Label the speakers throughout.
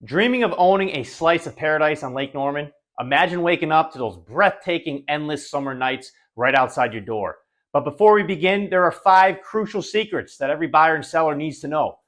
Speaker 1: Dreaming of owning a slice of paradise on Lake Norman? Imagine waking up to those breathtaking, endless summer nights right outside your door. But before we begin, there are 5 crucial secrets that every buyer and seller needs to know.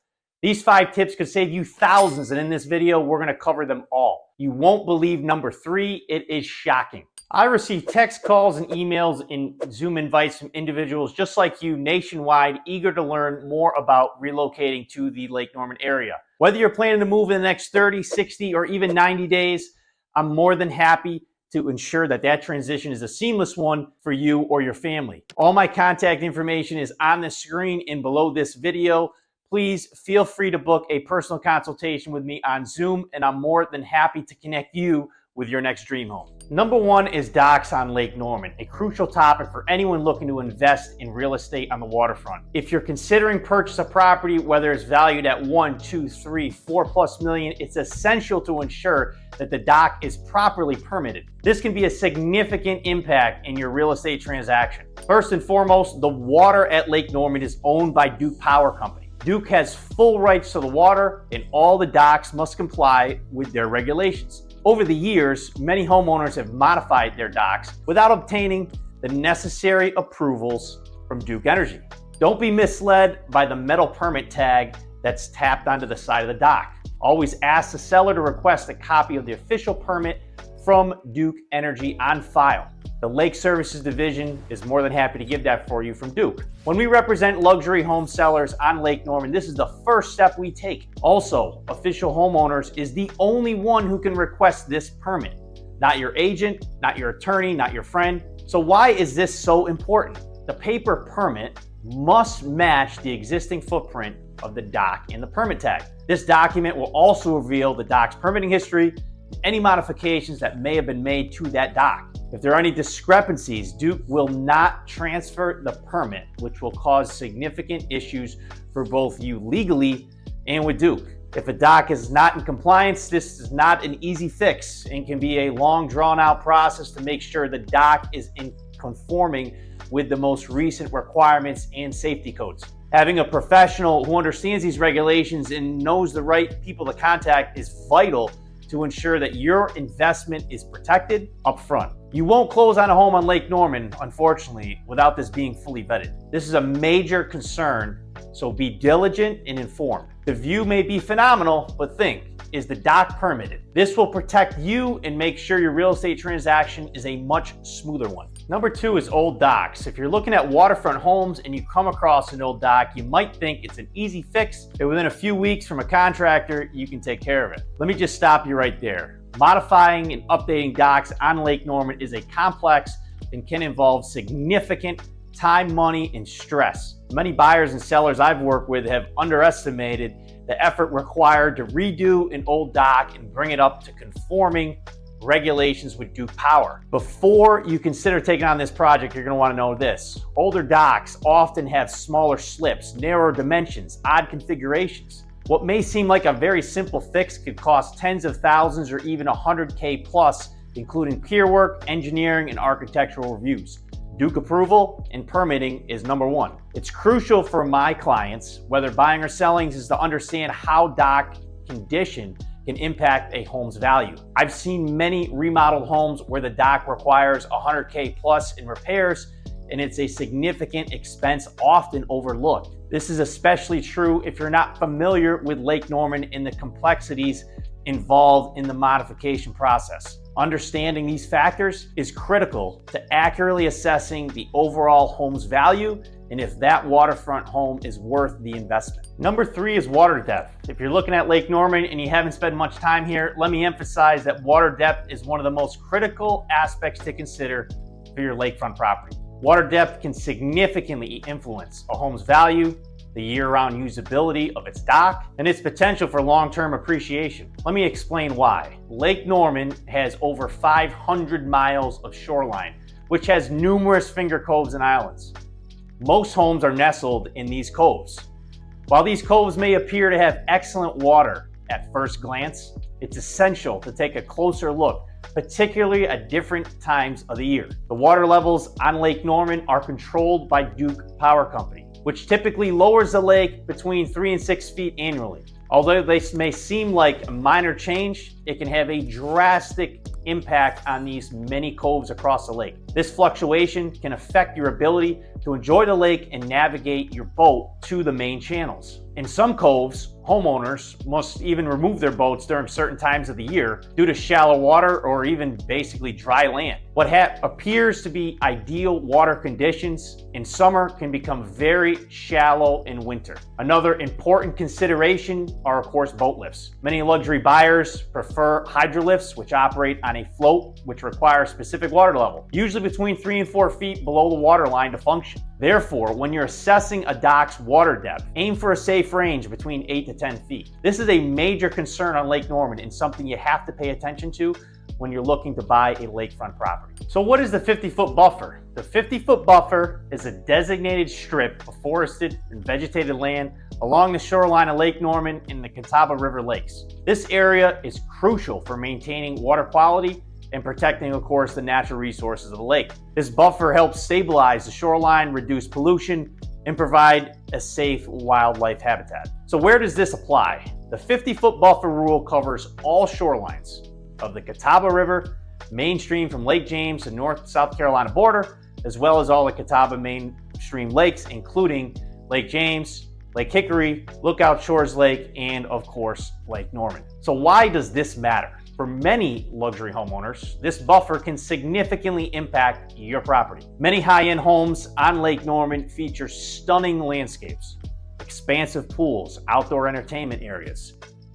Speaker 1: These 5 tips could save you thousands, and in this video, we're going to cover them all. You won't believe number 3, it is shocking. I receive text calls and emails and Zoom invites from individuals just like you nationwide, eager to learn more about relocating to the Lake Norman area. Whether you're planning to move in the next 30, 60, or even 90 days, I'm more than happy to ensure that that transition is a seamless one for you or your family. All my contact information is on the screen and below this video. Please feel free to book a personal consultation with me on Zoom, and I'm more than happy to connect you with your next dream home. Number 1 is docks on Lake Norman, a crucial topic for anyone looking to invest in real estate on the waterfront. If you're considering purchase a property, whether it's valued at 1, 2, 3, 4+ million, it's essential to ensure that the dock is properly permitted. This can be a significant impact in your real estate transaction. First and foremost, the water at Lake Norman is owned by Duke Power Company. Duke has full rights to the water, and all the docks must comply with their regulations. Over the years, many homeowners have modified their docks without obtaining the necessary approvals from Duke Energy. Don't be misled by the metal permit tag that's tapped onto the side of the dock. Always ask the seller to request a copy of the official permit from Duke Energy on file. The Lake Services Division is more than happy to give that for you from Duke. When we represent luxury home sellers on Lake Norman, this is the first step we take. Also, Official Homeowners is the only one who can request this permit. Not your agent, not your attorney, not your friend. So why is this so important? The paper permit must match the existing footprint of the dock in the permit tag. This document will also reveal the dock's permitting history, any modifications that may have been made to that dock. If there are any discrepancies, Duke will not transfer the permit, which will cause significant issues for both you legally and with Duke. If a dock is not in compliance, this is not an easy fix and can be a long, drawn-out process to make sure the dock is in conforming with the most recent requirements and safety codes. Having a professional who understands these regulations and knows the right people to contact is vital to ensure that your investment is protected up front. You won't close on a home on Lake Norman, unfortunately, without this being fully vetted. This is a major concern, so be diligent and informed. The view may be phenomenal, but think, is the dock permitted? This will protect you and make sure your real estate transaction is a much smoother one. Number 2 is old docks. If you're looking at waterfront homes and you come across an old dock, you might think it's an easy fix, and within a few weeks from a contractor, you can take care of it. Let me just stop you right there. Modifying and updating docks on Lake Norman is a complex and can involve significant time, money, and stress. Many buyers and sellers I've worked with have underestimated the effort required to redo an old dock and bring it up to conforming regulations with Duke Power. Before you consider taking on this project, you're going to want to know this. Older docks often have smaller slips, narrower dimensions, odd configurations. What may seem like a very simple fix could cost tens of thousands or even $100K plus, including pier work, engineering, and architectural reviews. Duke approval and permitting is number 1. It's crucial for my clients, whether buying or selling, is to understand how dock condition can impact a home's value. I've seen many remodeled homes where the dock requires $100K plus in repairs, and it's a significant expense often overlooked. This is especially true if you're not familiar with Lake Norman and the complexities involved in the modification process. Understanding these factors is critical to accurately assessing the overall home's value and if that waterfront home is worth the investment. Number 3 is water depth. If you're looking at Lake Norman and you haven't spent much time here, let me emphasize that water depth is one of the most critical aspects to consider for your lakefront property. Water depth can significantly influence a home's value, the year-round usability of its dock, and its potential for long-term appreciation. Let me explain why. Lake Norman has over 500 miles of shoreline, which has numerous finger coves and islands. Most homes are nestled in these coves. While these coves may appear to have excellent water at first glance, it's essential to take a closer look, particularly at different times of the year. The water levels on Lake Norman are controlled by Duke Power Company, which typically lowers the lake between 3 and 6 feet annually. Although this may seem like a minor change, it can have a drastic impact on these many coves across the lake. This fluctuation can affect your ability to enjoy the lake and navigate your boat to the main channels. In some coves, homeowners must even remove their boats during certain times of the year due to shallow water or even basically dry land. What appears to be ideal water conditions in summer can become very shallow in winter. Another important consideration are, of course, boat lifts. Many luxury buyers prefer hydrolifts, which operate on a float, which requires specific water level, usually between 3 and 4 feet below the water line to function. Therefore, when you're assessing a dock's water depth, aim for a safe range between 8 to 10 feet. This is a major concern on Lake Norman and something you have to pay attention to when you're looking to buy a lakefront property. So what is the 50-foot buffer? The 50-foot buffer is a designated strip of forested and vegetated land along the shoreline of Lake Norman in the Catawba River Lakes. This area is crucial for maintaining water quality and protecting, of course, the natural resources of the lake. This buffer helps stabilize the shoreline, reduce pollution, and provide a safe wildlife habitat. So where does this apply? The 50-foot buffer rule covers all shorelines of the Catawba River, mainstream from Lake James to North-South Carolina border, as well as all the Catawba mainstream lakes, including Lake James, Lake Hickory, Lookout Shores Lake, and of course, Lake Norman. So why does this matter? For many luxury homeowners, this buffer can significantly impact your property. Many high-end homes on Lake Norman feature stunning landscapes, expansive pools, outdoor entertainment areas.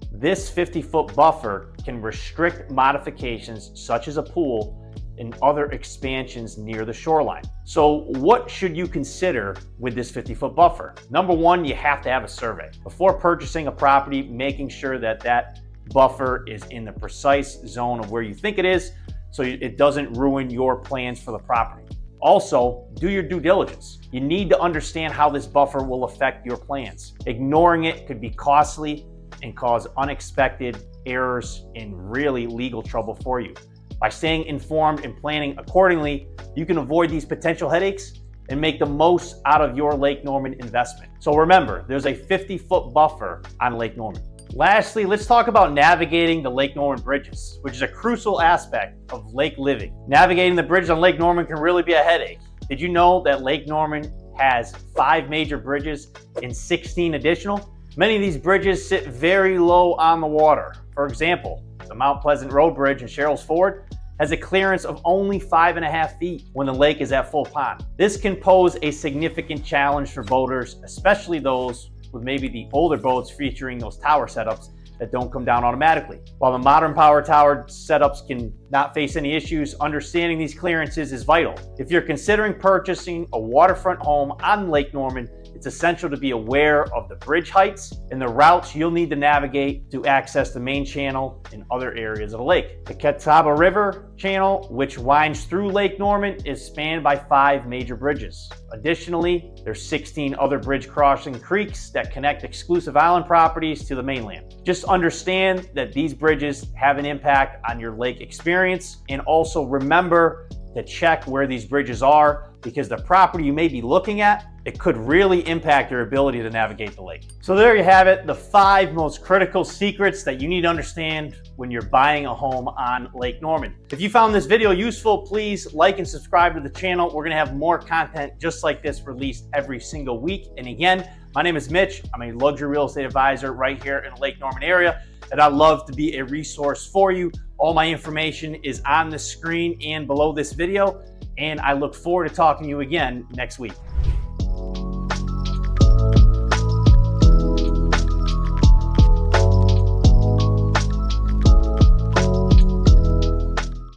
Speaker 1: This 50-foot buffer can restrict modifications such as a pool and other expansions near the shoreline. So what should you consider with this 50-foot buffer? Number one, you have to have a survey. Before purchasing a property, making sure that that buffer is in the precise zone of where you think it is, so it doesn't ruin your plans for the property. Also, do your due diligence. You need to understand how this buffer will affect your plans. Ignoring it could be costly and cause unexpected errors and really legal trouble for you. By staying informed and planning accordingly, you can avoid these potential headaches and make the most out of your Lake Norman investment. So remember, there's a 50-foot buffer on Lake Norman. Lastly, let's talk about navigating the Lake Norman bridges, which is a crucial aspect of lake living. Navigating the bridges on Lake Norman can really be a headache. Did you know that Lake Norman has 5 major bridges and 16 additional? Many of these bridges sit very low on the water. For example, the Mount Pleasant Road Bridge in Sherrills Ford has a clearance of only 5.5 feet when the lake is at full pond. This can pose a significant challenge for boaters, especially those with maybe the older boats featuring those tower setups that don't come down automatically. While the modern power tower setups can not face any issues, understanding these clearances is vital. If you're considering purchasing a waterfront home on Lake Norman, it's essential to be aware of the bridge heights and the routes you'll need to navigate to access the main channel and other areas of the lake. The Catawba River channel, which winds through Lake Norman, is spanned by 5 major bridges. Additionally, there's 16 other bridge crossing creeks that connect exclusive island properties to the mainland. Just understand that these bridges have an impact on your lake experience, and also remember to check where these bridges are, because the property you may be looking at, it could really impact your ability to navigate the lake. So there you have it, the 5 most critical secrets that you need to understand when you're buying a home on Lake Norman. If you found this video useful, please like and subscribe to the channel. We're gonna have more content just like this released every single week. And again, my name is Mitch. I'm a luxury real estate advisor right here in the Lake Norman area, and I'd love to be a resource for you. All my information is on the screen and below this video, and I look forward to talking to you again next week.